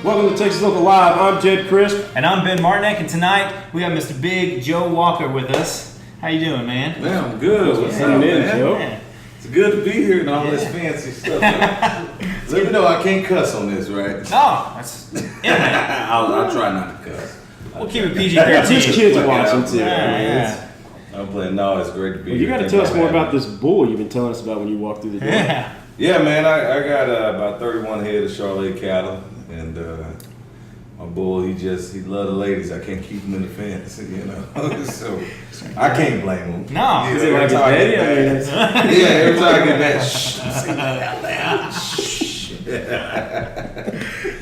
Welcome to Texas Local Live. I'm Jed Crisp. And I'm Ben Martinek, and tonight we have Mr. Big Joe Walker with us. How you doing, man? Man, I'm good. What's up, man? Joe? Yeah. It's good to be here and all this fancy stuff. Let me know I can't cuss on this, right? No, that's I'll try not to cuss. We'll keep it PG-13. These kids are watching too. Yeah. I'm playing. No, it's great to be Well, here. you got to tell us more about this bull you've been telling us about when you walked through the door. Yeah, man. I got about 31 head of Charolais cattle, and my bull, he love the ladies. I can't keep him in the fence, you know. So I can't blame him. No, is it like his daddy? Yeah, every time I get that, shh.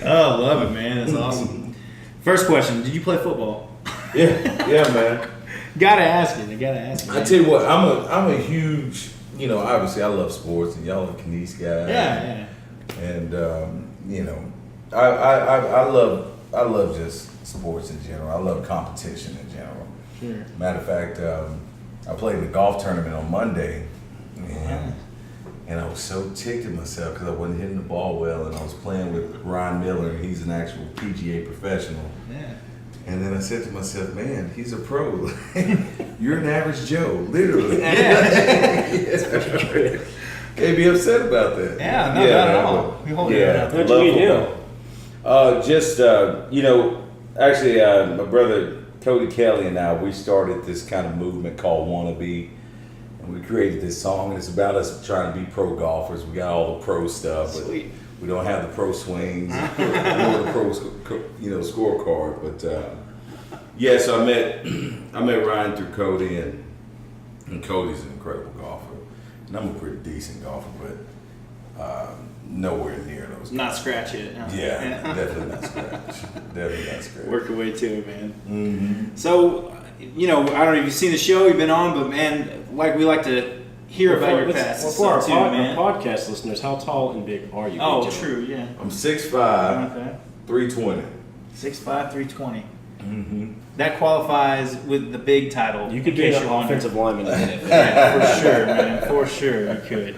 Oh, love it, man. That's awesome. First question: did you play football? Yeah, man. Gotta ask you. I tell you what, I'm a huge, you know, obviously I love sports, and y'all are Canese guys. Yeah. And you know, I love just sports in general. I love competition in general. Sure. Matter of fact, I played in the golf tournament on Monday, and I was so ticked at myself because I wasn't hitting the ball well, and I was playing with Ryan Miller, and he's an actual PGA professional. Yeah. And then I said to myself, man, he's a pro. You're an average Joe, literally. Can't be upset about that. Yeah, no, not at all. We hold it out there. How'd you meet him? You know, actually, my brother Cody Kelly and I, we started this kind of movement called Wannabe. And we created this song, and it's about us trying to be pro golfers. We got all the pro stuff, but Sweet. we don't have the pro swings, or the pro, scorecard. But yeah, so I met Ryan through Cody, and Cody's an incredible golfer, and I'm a pretty decent golfer, but nowhere near those guys. Not scratch it. No. Yeah, definitely not scratch. Definitely not scratch. Work your way to it, man. Mm-hmm. So, you know, I don't know if you've seen the show you've been on, but man, we like to hear about your past. Well, for our, too, our man. podcast listeners, how tall and big are you? Oh, Big Joe? true, yeah. I'm 6'5", Okay. 320. 6'5", 320. Mm-hmm. That qualifies with the big title. You could in be case an you're wondering. offensive lineman in a minute. Yeah, for sure, man. For sure, you could.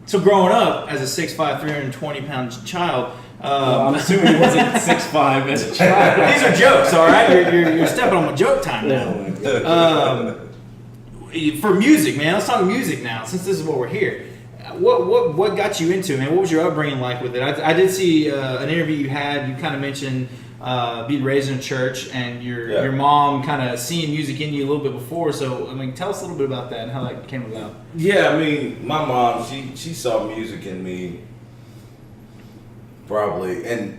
So growing up as a 6'5", 320-pound child, I'm assuming he wasn't 6'5" as a child. these are jokes, all right? You're stepping on my joke time now. For music, man. Let's talk music now, since this is what we're here. What got you into it, man? What was your upbringing like with it? I did see an interview you had. You kind of mentioned being raised in a church and your mom kind of seeing music in you a little bit before. So, I mean, tell us a little bit about that and how that came about. Yeah, I mean, my mom, she saw music in me probably, and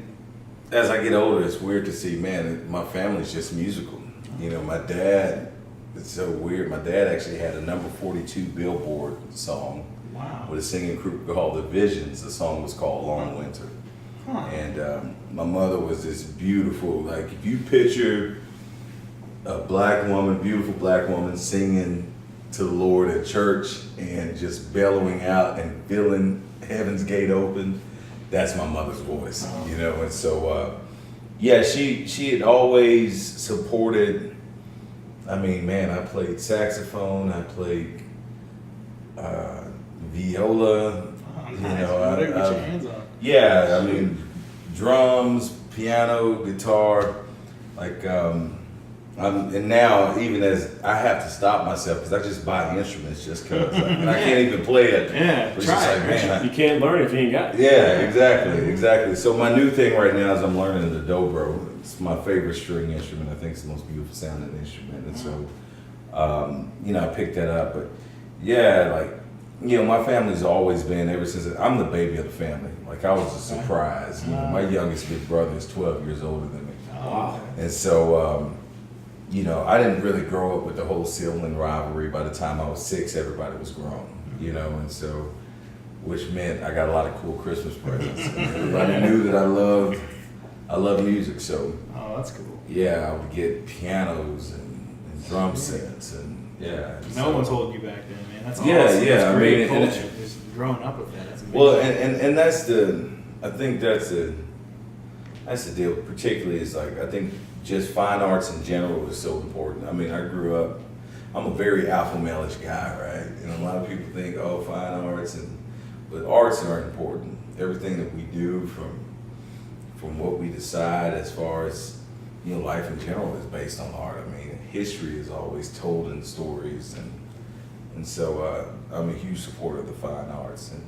as I get older, it's weird to see, man, my family's just musical. You know, my dad, it's so weird. My dad actually had a number 42 Billboard song. Wow. With a singing group called The Visions. The song was called Long Winter. Huh. And my mother was this beautiful, like if you picture a beautiful black woman singing to the Lord at church and just bellowing out and feeling heaven's gate open, that's my mother's voice, you know. And so, yeah, she had always supported. I mean, man, I played saxophone, I played viola. Oh, You nice. know, Whatever you get your hands on. Yeah, I mean, drums, piano, guitar, like, and now even as I have to stop myself because I just buy instruments just because, and I can't even play it. Yeah, It's try just it, like, man. man, You can't learn if you ain't got it. yeah, exactly. So my new thing right now is I'm learning the dobro. It's my favorite string instrument. I think it's the most beautiful sounding instrument, and so, you know, I picked that up. But yeah, like, you know, my family's always been, ever since I'm the baby of the family. Like, I was a surprise. You know, my youngest big brother is 12 years older than me. Wow. And so, you know, I didn't really grow up with the whole sibling rivalry. By the time I was 6, everybody was grown, you know, and so, which meant I got a lot of cool Christmas presents. And everybody knew that I love music, so. Oh, that's cool. Yeah, I would get pianos and drum sets, and yeah. No one's holding you back then, man. That's awesome. Yeah, That's I great mean, culture. Just growing up with that. That's amazing. Well, and that's I think that's the deal. Particularly, is like, I think just fine arts in general is so important. I mean, I grew up. I'm a very alpha male-ish guy, right? And a lot of people think, oh, fine arts, but arts are important. Everything that we do, from from what we decide as far as, you know, life in general is based on art. I mean, history is always told in stories, and so I'm a huge supporter of the fine arts, and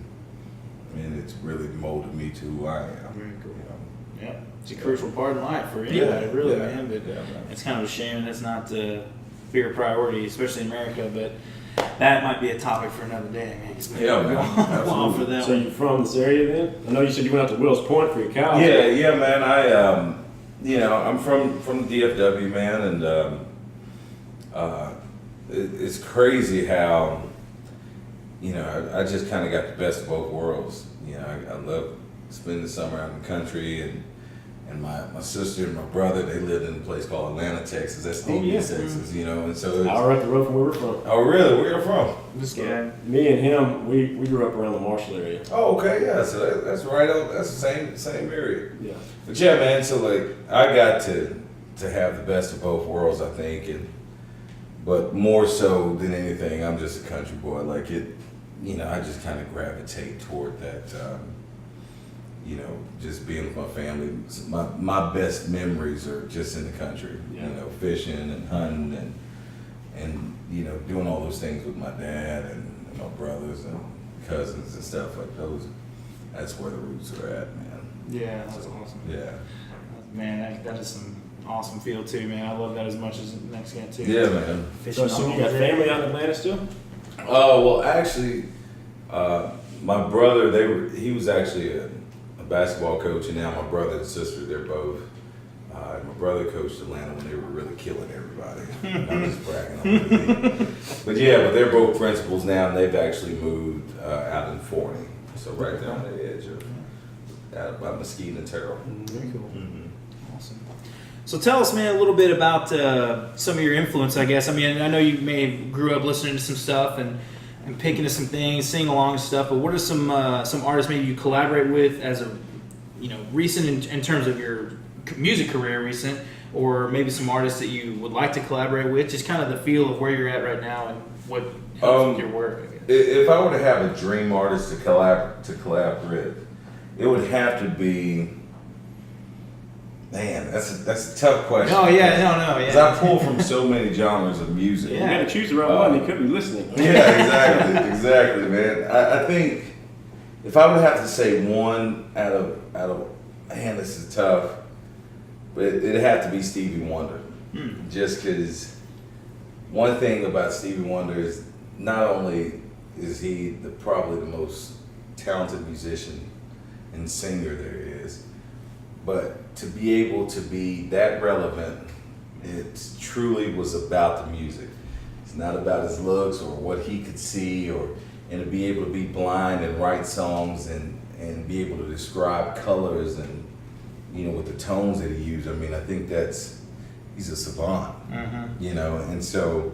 I mean, it's really molded me to who I am. Very cool. You know? Yeah, it's a crucial part in life for anybody, really, yeah, man. But yeah, man. it's kind of a shame that's not a bigger priority, especially in America. But that might be a topic for another day, man. Yeah, man. Well, for them. So you from this area then? I know you said you went out to Wills Point for your cows. Yeah, man. I, you know, I'm from the DFW, man, and it's crazy how, you know, I just kind of got the best of both worlds. You know, I love spending the summer out in the country, and my sister and my brother, they lived in a place called Atlanta, Texas. That's Stevie, Texas, you know, and so it's, Hour up the road from where we're from. oh, really? Where you from? This guy. Me and him, we grew up around the Marshall area. Oh, okay, yeah. So that's right on. That's the same area. Yeah. But yeah, man. So like, I got to have the best of both worlds, I think, but more so than anything, I'm just a country boy. Like it, you know, I just kind of gravitate toward that. You know, just being with my family. My best memories are just in the country. Yeah. You know, fishing and hunting and you know, doing all those things with my dad and my brothers and cousins and stuff like those. That's where the roots are at, man. Yeah, that's awesome. Yeah. Man, that is some awesome feel too, man. I love that as much as the next guy too. Yeah, man. So you got family out in Atlanta still? Oh, well, actually, my brother, he was actually a basketball coach, and now my brother and sister, they're both. My brother coached Atlanta when they were really killing everybody. I'm just bragging on me. But yeah, they're both principals now, and they've actually moved out in Forney, so right there on the edge of out by Mesquite and Terrell. Very cool. Mm-hmm. Awesome. So tell us, man, a little bit about some of your influence, I guess. I mean, I know you may have grew up listening to some stuff and picking to some things, singing along and stuff, but what are some artists maybe you collaborate with as a, you know, recent in terms of your music career recent, or maybe some artists that you would like to collaborate with, just kind of the feel of where you're at right now and what helps with your work, I guess. If I were to have a dream artist to collab with, it would have to be. Man, that's a tough question. Oh yeah, no, Because yeah. I pull from so many genres of music. You got to choose the right one. You could be listening. Yeah, exactly, man. I think if I would have to say one out of man, this is tough, but it'd have to be Stevie Wonder. Just because one thing about Stevie Wonder is not only is he probably the most talented musician and singer there is, but to be able to be that relevant, it truly was about the music. It's not about his looks or what he could see, and to be able to be blind and write songs and be able to describe colors and, you know, with the tones that he used. I mean, I think he's a savant, you know, and so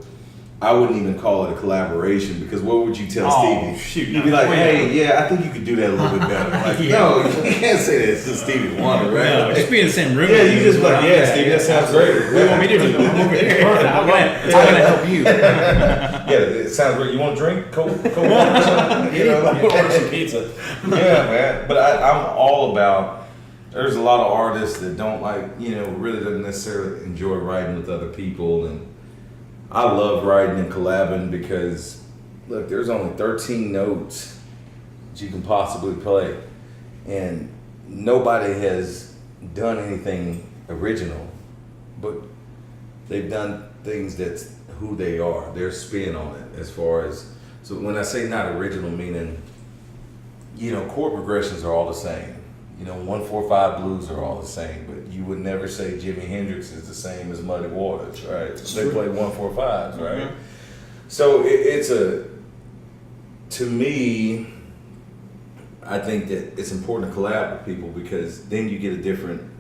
I wouldn't even call it a collaboration, because what would you tell Stevie? Shoot, You'd be like, hey, yeah, I think you could do that a little bit better. Like, no, you can't say that. It's just Stevie Wonder, right? No, just be in the same room. Yeah, you just like, yeah, Stevie, that sounds great. What want me to do? I'm over here. I'm gonna help you. Yeah, it sounds great. You want a drink? Cold water or something? You know? Order some pizza. Yeah, man. But I'm all about. There's a lot of artists that don't like, you know, really don't necessarily enjoy writing with other people, and I love writing and collabing because, look, there's only 13 notes that you can possibly play, and nobody has done anything original, but they've done things that's who they are, their spin on it. As far as, so when I say not original, meaning, you know, chord progressions are all the same. You know, 1-4-5 blues are all the same, but you would never say Jimi Hendrix is the same as Muddy Waters, right? They play 1-4-5s, right? So it's to me, I think that it's important to collab with people, because then you get a different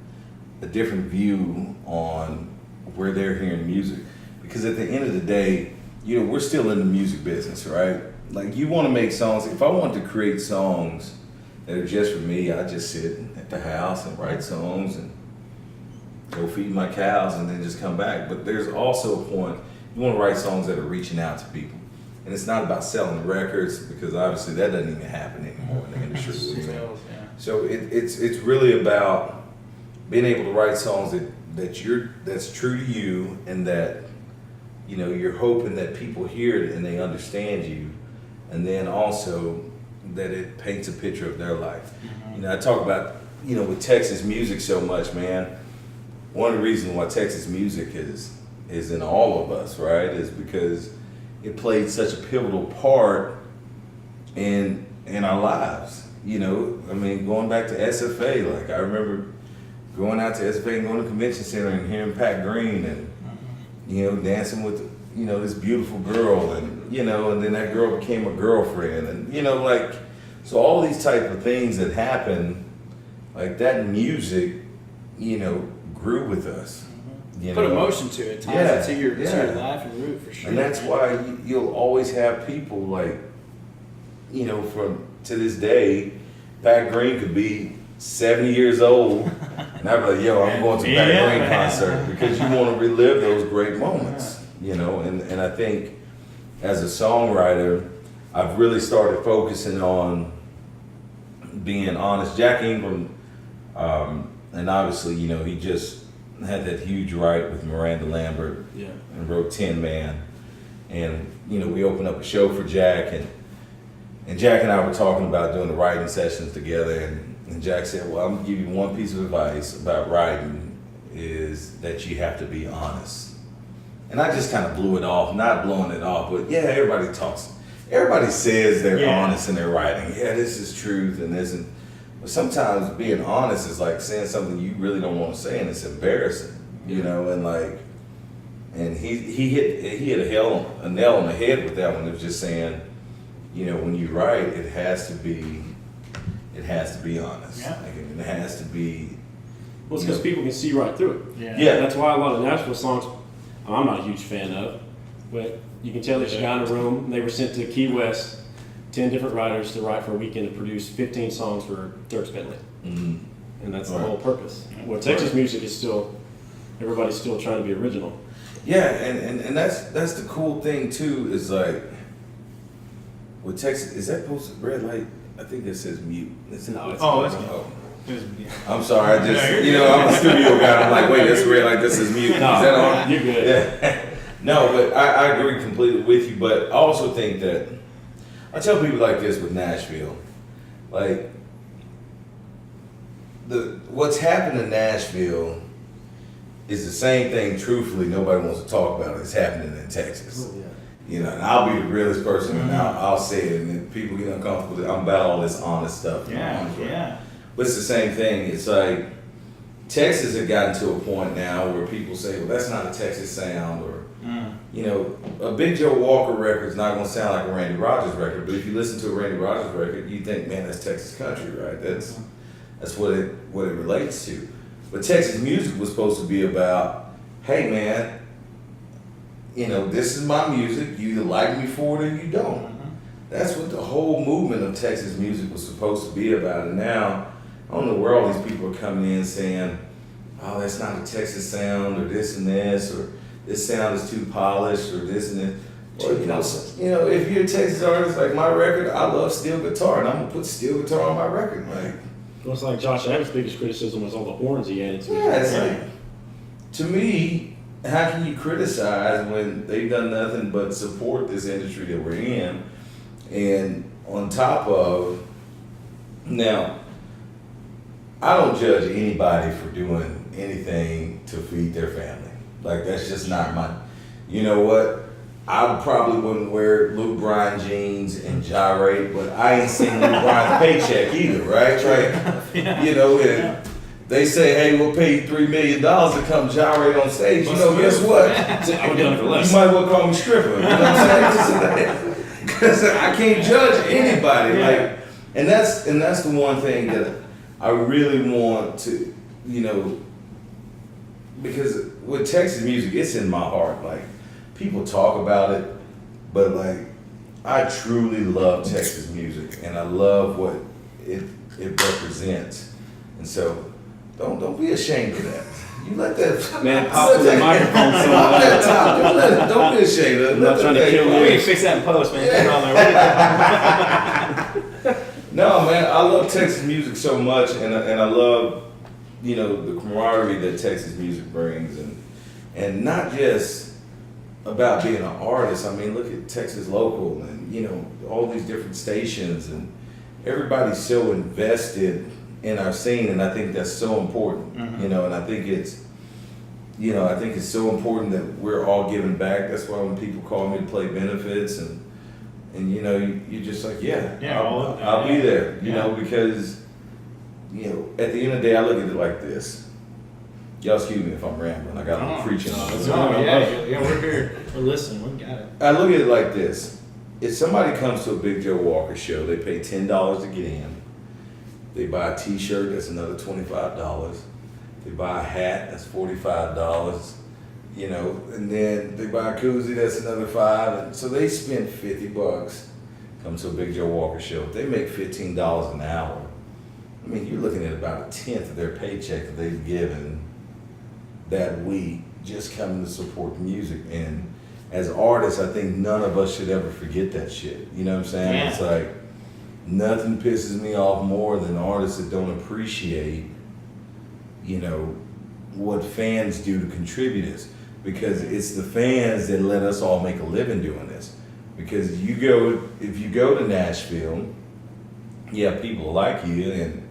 view on where they're hearing music. Because at the end of the day, you know, we're still in the music business, right? Like, you want to make songs. If I want to create songs that are just for me, I just sit at the house and write songs and go feed my cows and then just come back. But there's also a point, you want to write songs that are reaching out to people. And it's not about selling records, because obviously that doesn't even happen anymore in the industry. You know? So it's really about being able to write songs that's true to you, and that you're hoping that people hear it and they understand you, and then also that it paints a picture of their life. I talk about with Texas music so much, man. One of the reasons why Texas music is in all of us, right, is because it played such a pivotal part in our lives. Going back to SFA, like I remember going out to SFA and going to the convention center and hearing Pat Green and dancing with this beautiful girl, and and then that girl became a girlfriend, and so all these type of things that happen, like that music grew with us. Put emotion to it, ties it to your life and root, for sure. And that's why you'll always have people from to this day, Pat Green could be 70 years old, and I'd be like, yo, I'm going to Pat Green concert, because you want to relive those great moments, and I think as a songwriter, I've really started focusing on being honest. Jack Ingram, and obviously, he just had that huge write with Miranda Lambert and wrote Tin Man. And, we opened up a show for Jack, and Jack and I were talking about doing the writing sessions together, and Jack said, well, I'm going to give you one piece of advice about writing, is that you have to be honest. And I just kind of blew it off, not blowing it off, but yeah, everybody says they're honest in their writing. Yeah, this is truth and this, but sometimes being honest is like saying something you really don't want to say, and it's embarrassing, and he hit a nail on the head with that one. It was just saying, when you write, it has to be honest. Yeah. It has to be. Well, it's because people can see right through it. Yeah. That's why a lot of Nashville songs I'm not a huge fan of, but you can tell there's a guy in a room, and they were sent to Key West, 10 different writers to write for a weekend to produce 15 songs for Dierks Bentley. Mm-hmm. And that's the whole purpose. Well, Texas music is everybody's still trying to be original. Yeah, and that's the cool thing too, is like with Texas, is that posted red light? I think it says mute. I'm sorry, I just I'm a studio guy. I'm like, wait, that's red light. This is mute. Is that on? You're good. Yeah. No, but I agree completely with you. But I also think that I tell people like this with Nashville, like what's happened in Nashville is the same thing. Truthfully, nobody wants to talk about it. It's happening in Texas. Oh, And I'll be the realest person, and I'll say it, and if people get uncomfortable with it, I'm about all this honest stuff. But it's the same thing. It's like Texas had gotten to a point now where people say, well, that's not a Texas sound, or a Big Joe Walker record is not going to sound like a Randy Rogers record, but if you listen to a Randy Rogers record, you think, man, that's Texas country, right? That's what it relates to. But Texas music was supposed to be about, hey, man, this is my music. You either like me for it or you don't. That's what the whole movement of Texas music was supposed to be about. And now, I don't know where all these people are coming in saying, oh, that's not a Texas sound, or this and this, or this sound is too polished, or this and this. Well, if you're a Texas artist, like my record, I love steel guitar, and I'm gonna put steel guitar on my record. Like, well, it's like Josh Adams' biggest criticism was all the horns he added to yeah, his it's like, to me, how can you criticize when they've done nothing but support this industry that we're in? And on top of, now, I don't judge anybody for doing anything to feed their family. Like, that's just not my, you know what? I probably wouldn't wear Luke Bryan jeans and gyrate, but I ain't seen Luke Bryan's paycheck either, right? And they say, hey, we'll pay you $3 million to come gyrate on stage. Guess what? I would done it for less. You might well call me stripper. You know what I'm saying? Because I can't judge anybody. Like, and that's the one thing that I really want to, because with Texas music, it's in my heart. Like, people talk about it, but like, I truly love Texas music, and I love what it represents. And so, don't be ashamed of that. You let that man pop to the microphone so loud. Don't be ashamed of it. I'm not trying to kill you. We can fix that in post, man. No, man, I love Texas music so much, and I love you know, the camaraderie that Texas music brings, and not just about being an artist. I mean, look at Texas Local and, you know, all these different stations, and everybody's so invested in our scene, and I think that's so important, Mm-hmm. you know, and I think it's, you know, I think it's so important that we're all giving back. That's why when people call me to play benefits and you know, you're just like, Yeah, I'll be there, you Yeah. know, because, you know, at the end of the day, I look at it like this. Y'all excuse me if I'm rambling. I got a little preaching on it. Yeah, we're here. We're listening. We got it. I look at it like this. If somebody comes to a Big Joe Walker show, they pay $10 to get in. They buy a t-shirt, that's another $25. They buy a hat, that's $45. You know, and then they buy a koozie, that's another $5. And so they spend $50, come to a Big Joe Walker show. If they make $15 an hour, I mean, you're looking at about a tenth of their paycheck that they've given that week just coming to support the music. And as artists, I think none of us should ever forget that shit. You know what I'm saying? Yeah. It's like, nothing pisses me off more than artists that don't appreciate, you know, what fans do to contribute this. Because it's the fans that let us all make a living doing this. Because if you go to Nashville, yeah, people like you,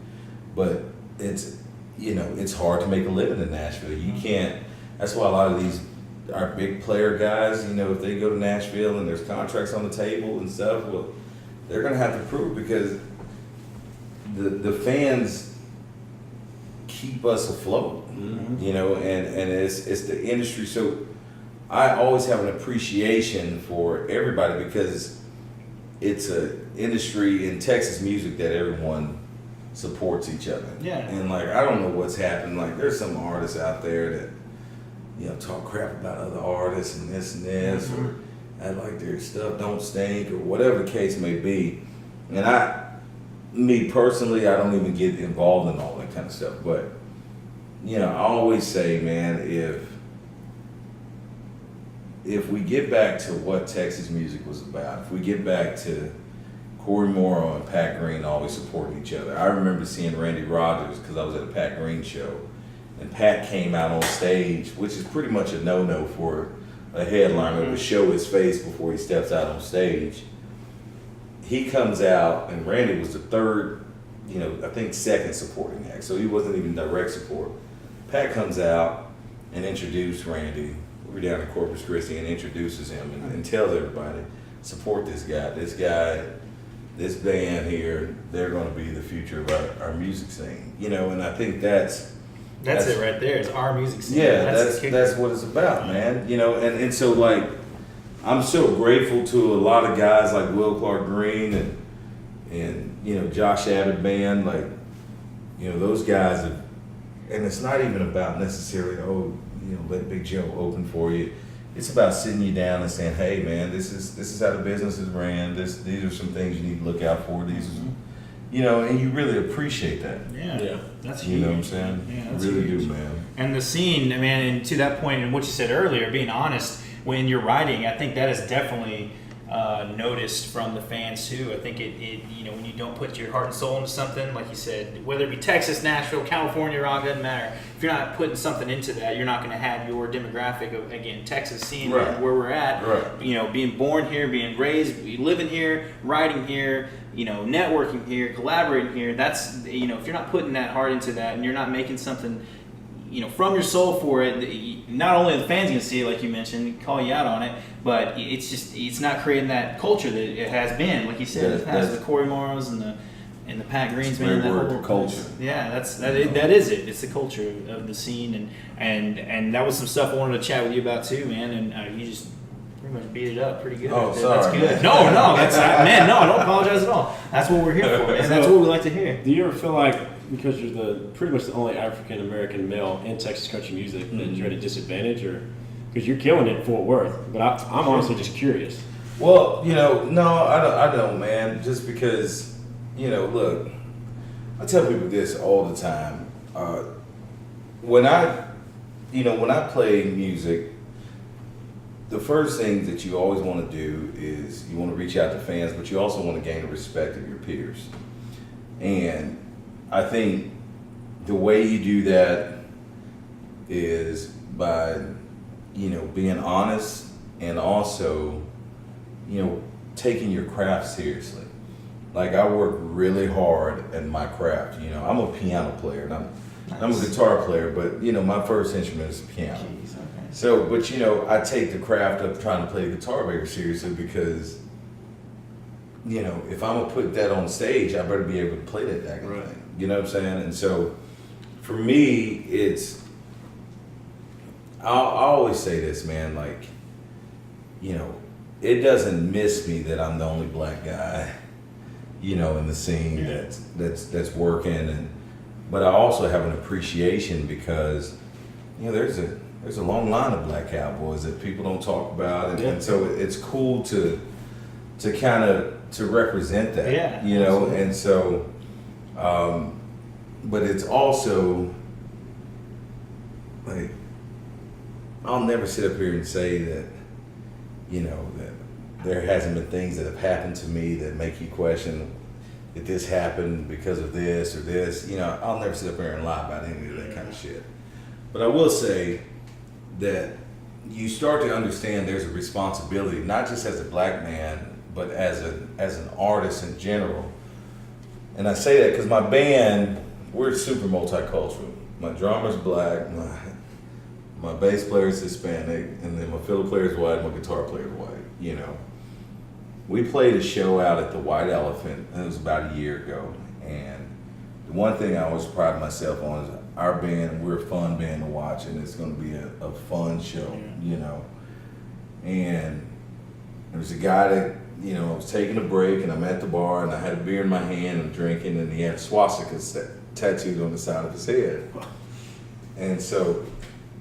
but it's, you know, it's hard to make a living in Nashville. You can't. That's why a lot of these our big player guys, you know, if they go to Nashville and there's contracts on the table and stuff, well, they're gonna have to prove, because the fans keep us afloat. Mm-hmm. You know, and it's the industry. So I always have an appreciation for everybody, because it's a industry in Texas music that everyone supports each other. Yeah. And like, I don't know what's happened. Like, there's some artists out there that, you know, talk crap about other artists and this, or act like their stuff don't stink, or whatever the case may be. And me personally, I don't even get involved in all that kind of stuff. But, you know, I always say, man, if we get back to what Texas music was about, if we get back to Corey Morrow and Pat Green always supporting each other. I remember seeing Randy Rogers, because I was at a Pat Green show, and Pat came out on stage, which is pretty much a no-no for a headliner to show his face before he steps out on stage. He comes out, and Randy was the third, you know, I think second supporting act, so he wasn't even direct support. Pat comes out and introduced Randy. We're down in Corpus Christi, and introduces him and tells everybody, support this guy, this band here, they're going to be the future of our music scene. You know, and I think that's it right there. It's our music scene. yeah, the kicker. that's what it's about, man. You know, and so like, I'm so grateful to a lot of guys like Will Clark Green and you know, Josh Abbott band, like, you know, those guys have, and it's not even about necessarily, oh, you know, let Big Joe open for you. It's about sitting you down and saying, hey man, this is how the business is ran. These are some things you need to look out for. These are, you know, and you really appreciate that. Yeah, that's huge. You know what I'm saying? Yeah, I that's really huge. do, man. And the scene, man, and to that point, and what you said earlier, being honest, when you're writing, I think that is definitely noticed from the fans too. I think it, you know, when you don't put your heart and soul into something, like you said, whether it be Texas, Nashville, California, rock, doesn't matter. If you're not putting something into that, you're not going to have your demographic of, again, Texas scene, Right. where we're at. Right. You know, being born here, being raised, living here, writing here, you know, networking here, collaborating here. That's, you know, if you're not putting that heart into that, and you're not making something, you know, from your soul for it, not only are the fans gonna see it, like you mentioned, call you out on it, but it's not creating that culture that it has been, like you said, it has the Corey Morrows and the Pat Greens, man. That word, whole culture. Yeah, that is it. It's the culture of the scene, and that was some stuff I wanted to chat with you about too, man. And you just pretty much beat it up pretty good. Oh, That's sorry, good. man. No, that's man. No, I don't apologize at all. That's what we're here for, and that's what we like to hear. Do you ever feel like, because you're pretty much the only African American male in Texas country music, that you're at a disadvantage, or because you're killing it in Fort Worth? But I'm honestly just curious. Well, you know, no, I don't, man. Just because, you know, look, I tell people this all the time. When I play music, the first thing that you always want to do is you want to reach out to fans, but you also want to gain the respect of your peers. And I think the way you do that is by, you know, being honest and also, you know, taking your craft seriously. Like I work really hard at my craft. You know, I'm a piano player and I'm a guitar player, but you know, my first instrument is piano. Jeez, okay. So, but you know, I take the craft of trying to play the guitar very seriously because, you know, if I'm gonna put that on stage, I better be able to play that daggone Right. thing. You know what I'm saying? And so, for me, it's I always say this, man. Like, you know, it doesn't miss me that I'm the only black guy, you know, in the scene that's working, and but I also have an appreciation because, you know, there's a long line of black cowboys that people don't talk about, and so it's cool to kind of to represent that, Yeah, you know, absolutely. and so, but it's also like I'll never sit up here and say that, you know, that there hasn't been things that have happened to me that make you question that this happened because of this or this. You know, I'll never sit up here and lie about any of that kind of shit. But I will say that you start to understand there's a responsibility, not just as a black man, but as an artist in general. And I say that because my band, we're super multicultural. My drummer's black, my bass player is Hispanic, and then my fiddle player is white, my guitar player is white, you know. We played a show out at the White Elephant, and it was about a year ago. And the one thing I always pride myself on is our band, we're a fun band to watch, and it's going to be a fun show, you know. And there was a guy that, you know, I was taking a break, and I'm at the bar, and I had a beer in my hand, and I'm drinking, and he had swastikas tattooed on the side of his head. And so,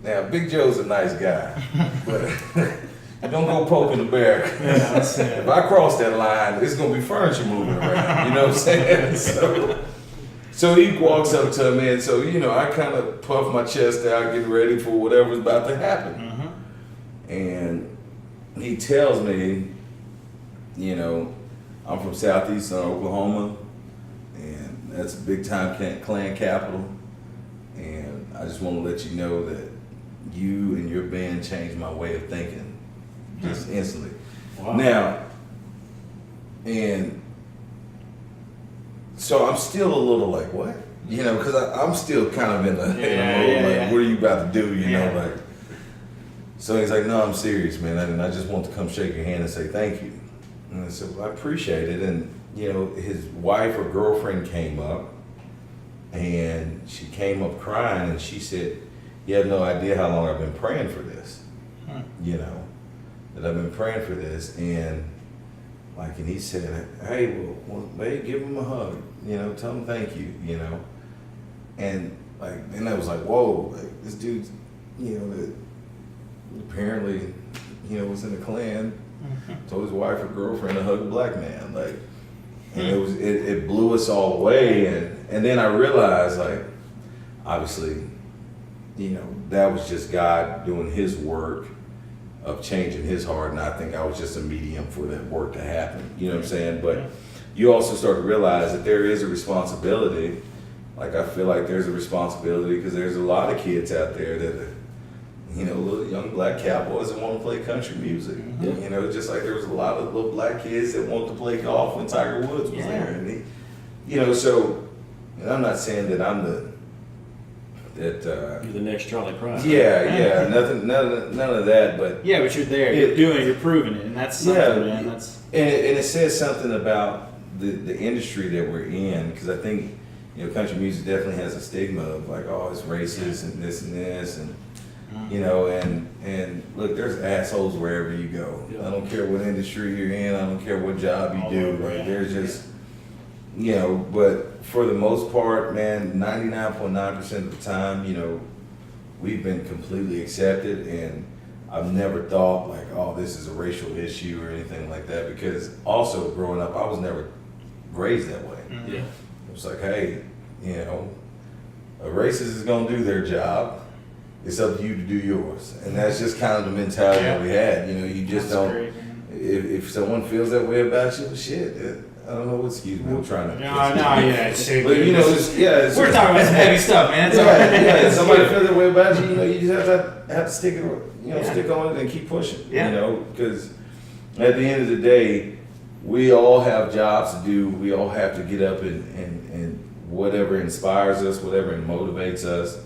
now Big Joe's a nice guy, but don't go poking the bear. If I cross that line, it's gonna be furniture moving around. You know what I'm saying? So he walks up to me, and so you know, I kind of puff my chest out, getting ready for whatever's about to happen. And he tells me, you know, I'm from Southeast Oklahoma, and that's a big time Klan capital. And I just want to let you know that you and your band changed my way of thinking, just instantly. Wow. Now, and so I'm still a little like, what? You know, because I'm still kind of in the mode, like, what are you about to do? You know, like. So he's like, no, I'm serious, man, and I just want to come shake your hand and say thank you. And I said, well, I appreciate it. And you know, his wife or girlfriend came up, and she came up crying, and she said, you have no idea how long I've been praying for this. You know, that I've been praying for this. And like, and he said, hey, well, hey, give him a hug, you know, tell him thank you, you know. And like, then I was like, whoa, like, this dude's, you know, that apparently, you know, was in the Klan, told his wife or girlfriend to hug a black man, like, and it blew us all away. And then I realized, like, obviously, you know, that was just God doing his work of changing his heart, and I think I was just a medium for that work to happen, you know what I'm saying? But you also start to realize that there is a responsibility. Like, I feel like there's a responsibility because there's a lot of kids out there that are, you know, little young black cowboys that want to play country music. You know, just like there was a lot of little black kids that want to play golf when Tiger Woods was there. And he, you know, so, and I'm not saying that I'm You're the next Charlie Price. none of that, but Yeah, but you're there. You're proving it, and that's something, man. That's and it says something about the industry that we're in, because I think, you know, country music definitely has a stigma of like, oh, it's racist and this, and you know, and look, there's assholes wherever you go. I don't care what industry you're in. I don't care what job you do. Like, there's just, you know, but for the most part, man, 99.9% of the time, you know, we've been completely accepted, and I've never thought like, oh, this is a racial issue or anything like that, because also growing up, I was never raised that way. Yeah. It was like, hey, you know, a racist is gonna do their job. It's up to you to do yours, and that's just kind of the mentality that we had. You know, you just That's don't. great, man. If someone feels that way about you, shit, I don't know. Excuse me. I'm trying to. No, yeah. But you know, it's, We're talking about some heavy stuff, man. It's all Yeah, right. yeah. Somebody feels that way about you. You know, you just have to stick it. Yeah. Stick on it and keep pushing. Yeah. You know, because at the end of the day, we all have jobs to do. We all have to get up and whatever inspires us, whatever motivates us.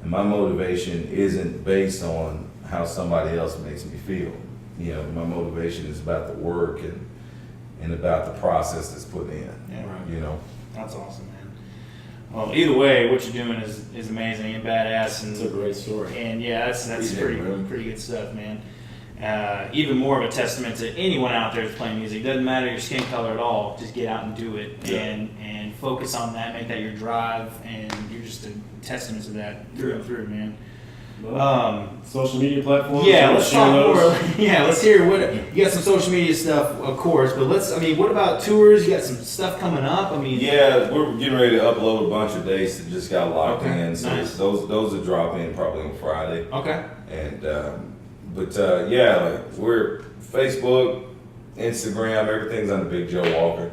And my motivation isn't based on how somebody else makes me feel. You know, my motivation is about the work and about the process that's put in. Yeah. You know. That's awesome, man. Well, either way, what you're doing is amazing and badass, and It's a great story. And yeah, that's Yeah, pretty man. pretty good stuff, man. Even more of a testament to anyone out there that's playing music. Doesn't matter your skin color at all. Just get out and do it, Yeah. and focus on that. Make that your drive, and you're just a testament to that through and through, man. Social media platforms. Yeah, let's share talk those. more. Yeah, let's hear what you got. Some social media stuff, of course, but what about tours? You got some stuff coming up. I mean, Yeah, we're getting ready to upload a bunch of dates that just got locked Okay, in. So nice. those will drop in probably on Friday. Okay. And yeah, like we're Facebook, Instagram, everything's under Big Joe Walker.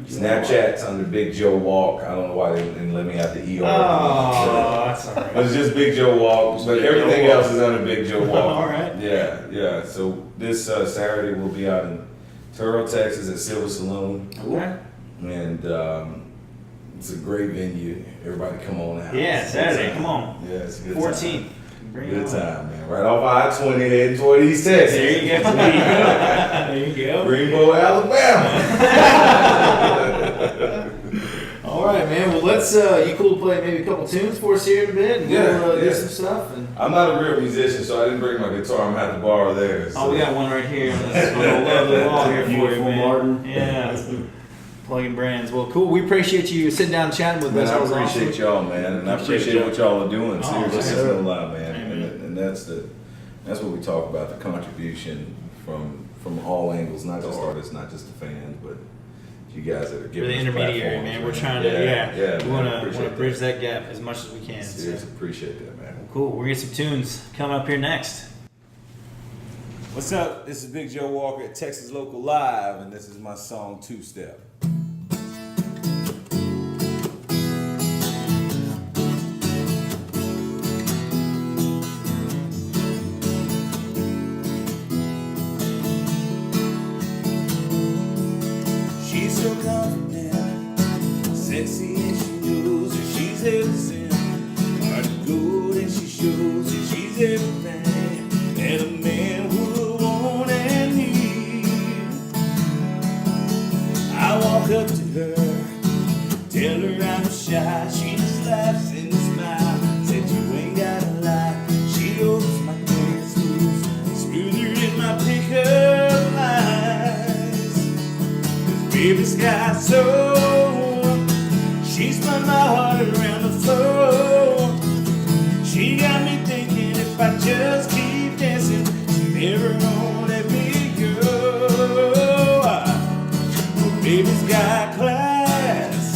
Snapchat's under Big Joe Walk. I don't know why they didn't let me have the ER. Oh, that's all right. But it's just Big Joe Walk, but Big everything Joe Walk. else is under Big Joe Walk. All right. Yeah. So this Saturday we'll be out in Turo, Texas at Silver Saloon. Okay. And it's a great venue. Everybody come on out. Yeah, It's a good Saturday. time. Come on. Yeah, it's a good 14th. time. Bring it Good on. time, man. Right off I-20 heading toward East Texas. There you go. There you go. Greenbow, Alabama. All right, man. Well, let's. You cool to play maybe a couple tunes for us here in a bit, and we'll Yeah. do some stuff. And I'm not a real musician, so I didn't bring my guitar. I'm gonna have to borrow theirs. oh, we got one right here. Let's love the wall here for you, Beautiful man. Martin. Yeah. Plugging brands. Well, cool. We appreciate you sitting down and chatting with Man, us. I That was appreciate awesome. y'all, man, and I Appreciate appreciate y'all. what y'all are doing. Oh, Seriously, yes, that's sir. no lie, man. Amen. And that's what we talk about, the contribution from all angles, not just artists, not just the fans, but you guys that are We're giving the us intermediary, platforms, man. We're trying to, yeah, we man, want appreciate to bridge that gap as much as we can. So. Seriously, appreciate that, man. Cool. We're gonna get some tunes coming up here next. What's up? This is Big Joe Walker at Texas Local Live, and this is my song Two Step. She's so confident, sexy, and she knows that she's everything. Hard to go, and she shows that she's everything that a man would want and need. I walk up to her, tell her I'm shy. She just laughs and smiles, said you ain't gotta lie. She opens my dance moves, smoother in my pickup lines. Baby's got soul. She spun my heart around the floor. She got me thinking if I just keep dancing, she never gonna let me go. Baby's got class.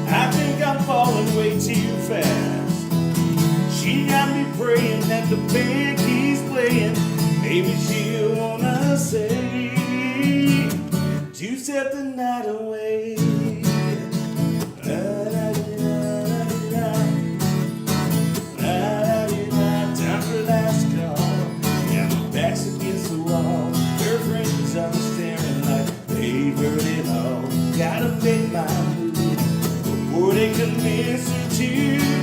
I think I'm falling way too fast. She got me praying that the band keeps playing. Maybe she'll wanna say, two step the night away. Time for last call. Yeah, my back's against the wall. Her friends are staring like they've heard it all. Gotta make my move before they convince her to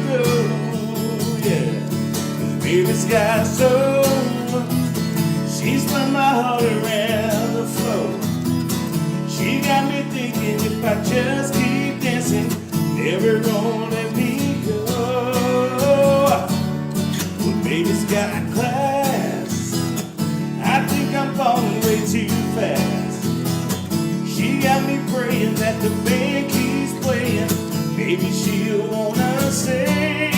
go. Yeah, 'cause baby's got soul. She spun my heart around the floor. She got me thinking if I just keep dancing, never gonna let me go. Well, baby's got class. I think I'm falling way too fast. She got me praying that the band keeps playing. Maybe she'll wanna say,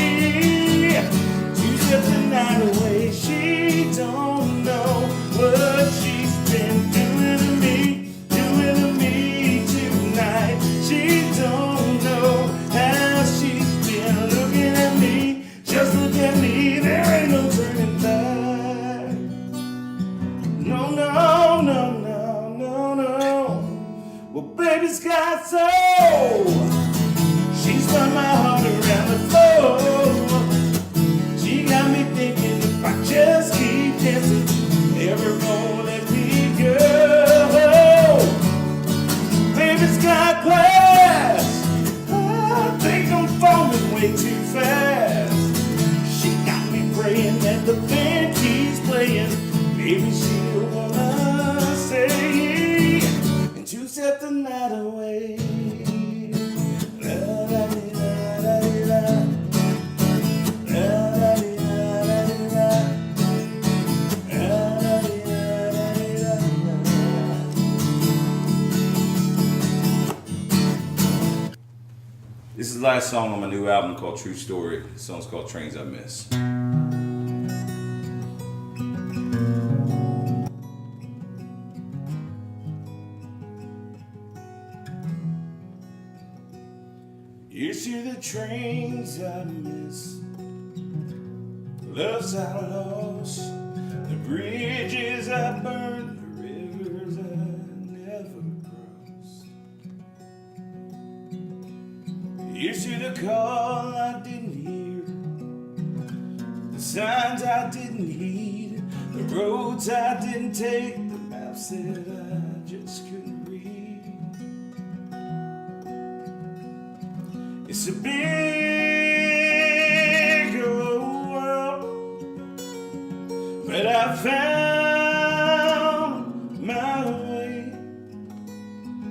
two steps the night away. She don't know what she's been doing to me tonight. She's last song on my new album called True Story. The song's called Trains I Miss. Used to the trains I miss, loves I lost, the bridges I burned, the rivers I never crossed. Used to the call I didn't hear, the signs I didn't heed, the roads I didn't take, the maps that I just couldn't read. It's a big old world, but I found my way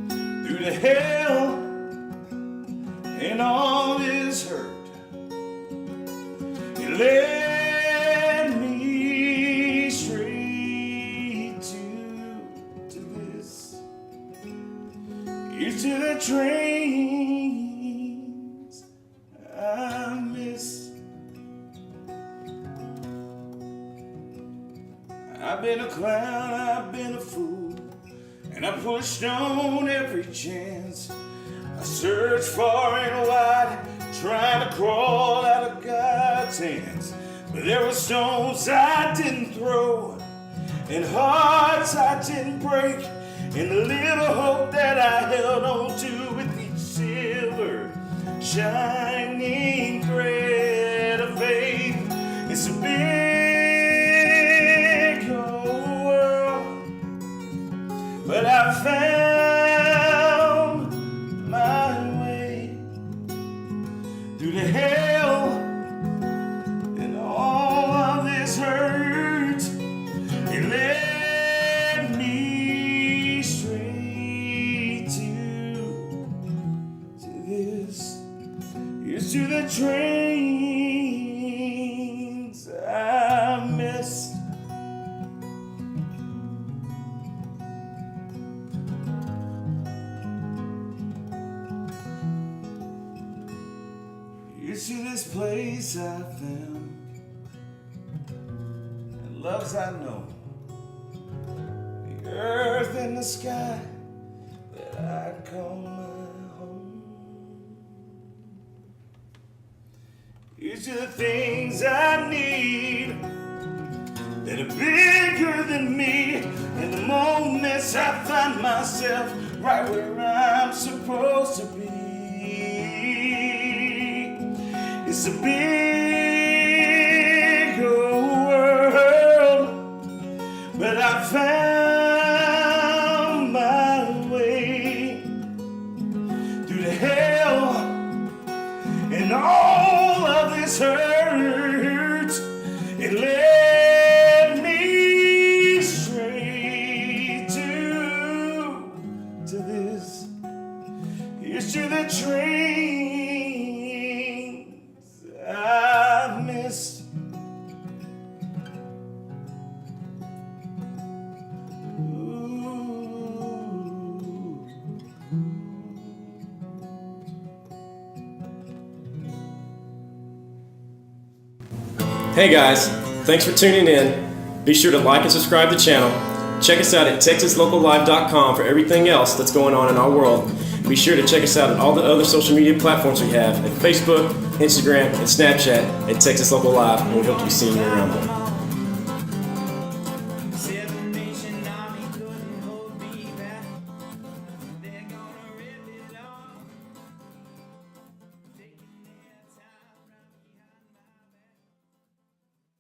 through the hell and all this hurt. It led me straight to this. Used to the trains I miss. I've been a clown, I've been a fool, and I pushed on every chance. I searched far and wide, trying to crawl out of God's hands. But there were stones I didn't throw, and hearts I didn't break, and the little hope that I held on to with each silver shining thread of faith. It's a big old world, but I found my way through the hell and all of this hurt. It led me straight to this. Used to the trains I missed. Used to this place I found, and loves I know, the earth and the sky that I call my home. Used to the things I need that are bigger than me, and the moments I find myself right where I'm supposed to be. It's a big old world, but I found my way through the hell and all of this hurt. It led me straight to this. Here's to the trains I've missed. Hey guys, thanks for tuning in. Be sure to like and subscribe to the channel. Check us out at TexasLocalLive.com for everything else that's going on in our world. Be sure to check us out on all the other social media platforms we have at Facebook, Instagram, and Snapchat at Texas Local Live, and we hope to be seeing you around there.